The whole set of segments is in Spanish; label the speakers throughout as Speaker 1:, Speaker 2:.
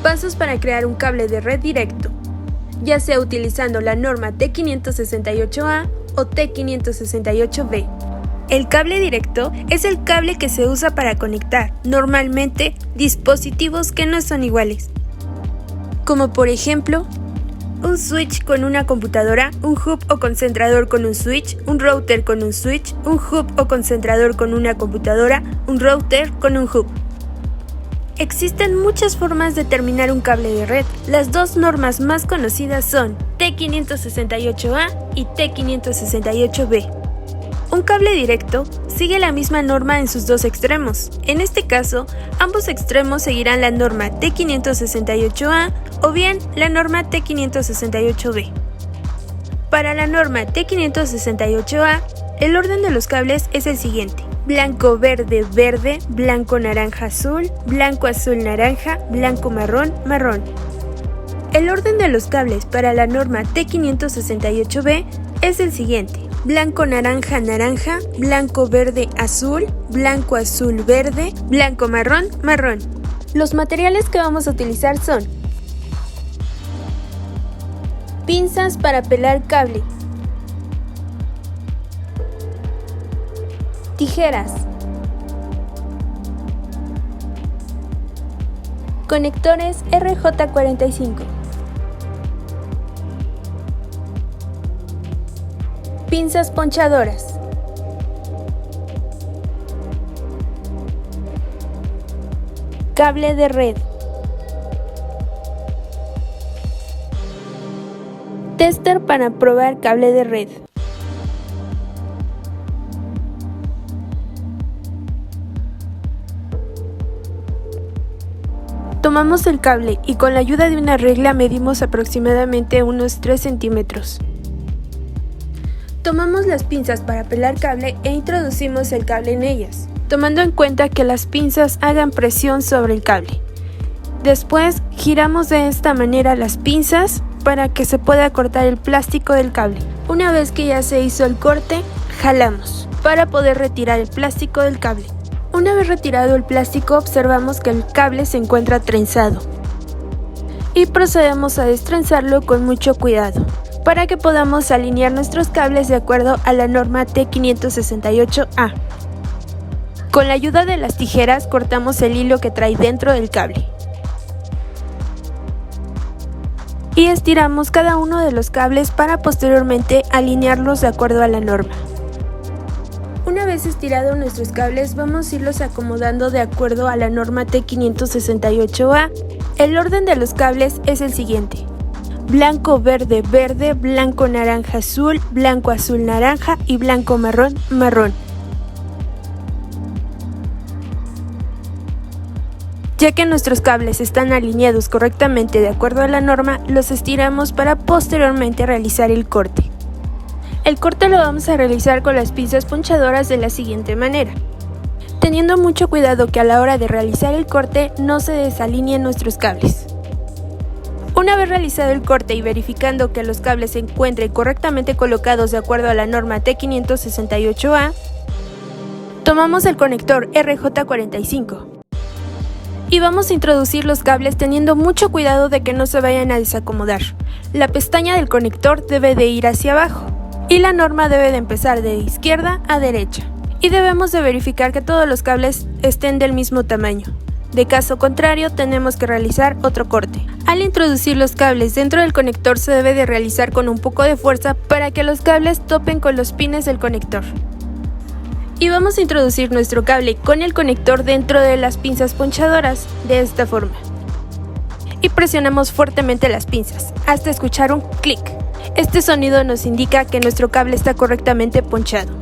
Speaker 1: Pasos para crear un cable de red directo, ya sea utilizando la norma T568A o T568B. El cable directo es el cable que se usa para conectar, normalmente, dispositivos que no son iguales, como por ejemplo, un switch con una computadora, un hub o concentrador con un switch, un router con un switch, un hub o concentrador con una computadora, un router con un hub. Existen muchas formas de terminar un cable de red. Las dos normas más conocidas son T568A y T568B. Un cable directo sigue la misma norma en sus dos extremos. En este caso, ambos extremos seguirán la norma T568A o bien la norma T568B. Para la norma T568A, el orden de los cables es el siguiente: blanco, verde, verde, blanco, naranja, azul, blanco, azul, naranja, blanco, marrón, marrón. El orden de los cables para la norma T568B es el siguiente: blanco, naranja, naranja, blanco, verde, azul, blanco, azul, verde, blanco, marrón, marrón. Los materiales que vamos a utilizar son pinzas para pelar cable, tijeras, conectores RJ45, pinzas ponchadoras, cable de red, tester para probar cable de red. Tomamos el cable y con la ayuda de una regla medimos aproximadamente unos 3 centímetros. Tomamos las pinzas para pelar cable e introducimos el cable en ellas, tomando en cuenta que las pinzas hagan presión sobre el cable. Después giramos de esta manera las pinzas para que se pueda cortar el plástico del cable. Una vez que ya se hizo el corte, jalamos para poder retirar el plástico del cable. Una vez retirado el plástico, observamos que el cable se encuentra trenzado y procedemos a destrenzarlo con mucho cuidado para que podamos alinear nuestros cables de acuerdo a la norma T568A. Con la ayuda de las tijeras cortamos el hilo que trae dentro del cable y estiramos cada uno de los cables para posteriormente alinearlos de acuerdo a la norma. Una vez estirados nuestros cables, vamos a irlos acomodando de acuerdo a la norma T568A. El orden de los cables es el siguiente: blanco, verde, verde, blanco, naranja, azul, blanco, azul, naranja y blanco, marrón, marrón. Ya que nuestros cables están alineados correctamente de acuerdo a la norma, los estiramos para posteriormente realizar el corte. El corte lo vamos a realizar con las pinzas ponchadoras de la siguiente manera, teniendo mucho cuidado que a la hora de realizar el corte no se desalineen nuestros cables. Una vez realizado el corte y verificando que los cables se encuentren correctamente colocados de acuerdo a la norma T568A, tomamos el conector RJ45 y vamos a introducir los cables teniendo mucho cuidado de que no se vayan a desacomodar. La pestaña del conector debe de ir hacia abajo y la norma debe de empezar de izquierda a derecha, y debemos de verificar que todos los cables estén del mismo tamaño. De caso contrario, tenemos que realizar otro corte. Al introducir los cables dentro del conector se debe de realizar con un poco de fuerza para que los cables topen con los pines del conector. Y vamos a introducir nuestro cable con el conector dentro de las pinzas ponchadoras, de esta forma. Y presionamos fuertemente las pinzas, hasta escuchar un clic. Este sonido nos indica que nuestro cable está correctamente ponchado.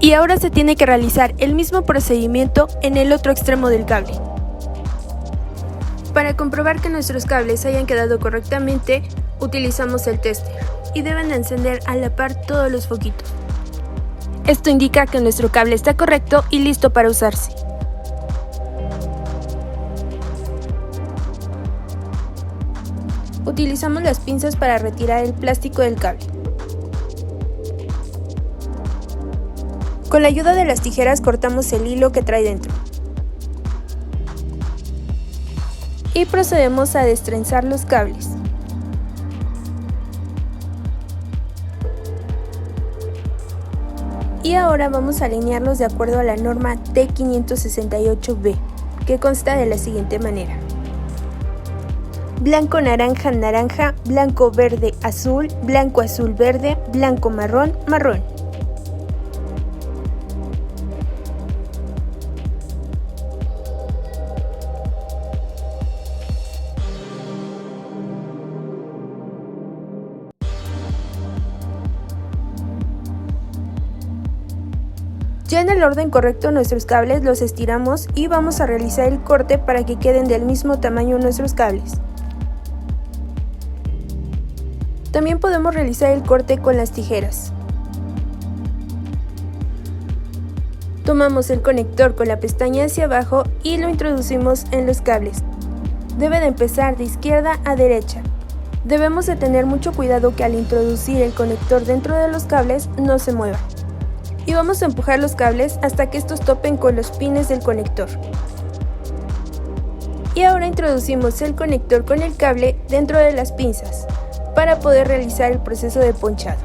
Speaker 1: Y ahora se tiene que realizar el mismo procedimiento en el otro extremo del cable. Para comprobar que nuestros cables hayan quedado correctamente, utilizamos el tester y deben de encender a la par todos los foquitos. Esto indica que nuestro cable está correcto y listo para usarse. Utilizamos las pinzas para retirar el plástico del cable. Con la ayuda de las tijeras cortamos el hilo que trae dentro. y procedemos a destrenzar los cables. Y ahora vamos a alinearlos de acuerdo a la norma T568B, que consta de la siguiente manera: blanco, naranja, naranja, blanco, verde, azul, blanco, azul, verde, blanco, marrón, marrón. Ya en el orden correcto nuestros cables los estiramos y vamos a realizar el corte para que queden del mismo tamaño nuestros cables. También podemos realizar el corte con las tijeras. Tomamos el conector con la pestaña hacia abajo y lo introducimos en los cables. Debe de empezar de izquierda a derecha. Debemos de tener mucho cuidado que al introducir el conector dentro de los cables no se mueva. Y vamos a empujar los cables hasta que estos topen con los pines del conector. Y ahora introducimos el conector con el cable dentro de las pinzas para poder realizar el proceso de ponchado.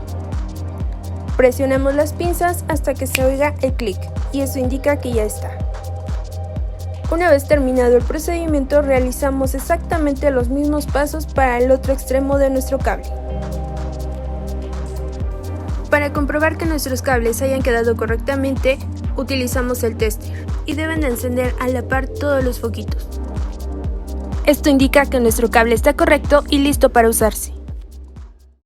Speaker 1: Presionamos las pinzas hasta que se oiga el clic y eso indica que ya está. Una vez terminado el procedimiento, realizamos exactamente los mismos pasos para el otro extremo de nuestro cable. Para comprobar que nuestros cables hayan quedado correctamente, utilizamos el tester y deben de encender a la par todos los foquitos. Esto indica que nuestro cable está correcto y listo para usarse.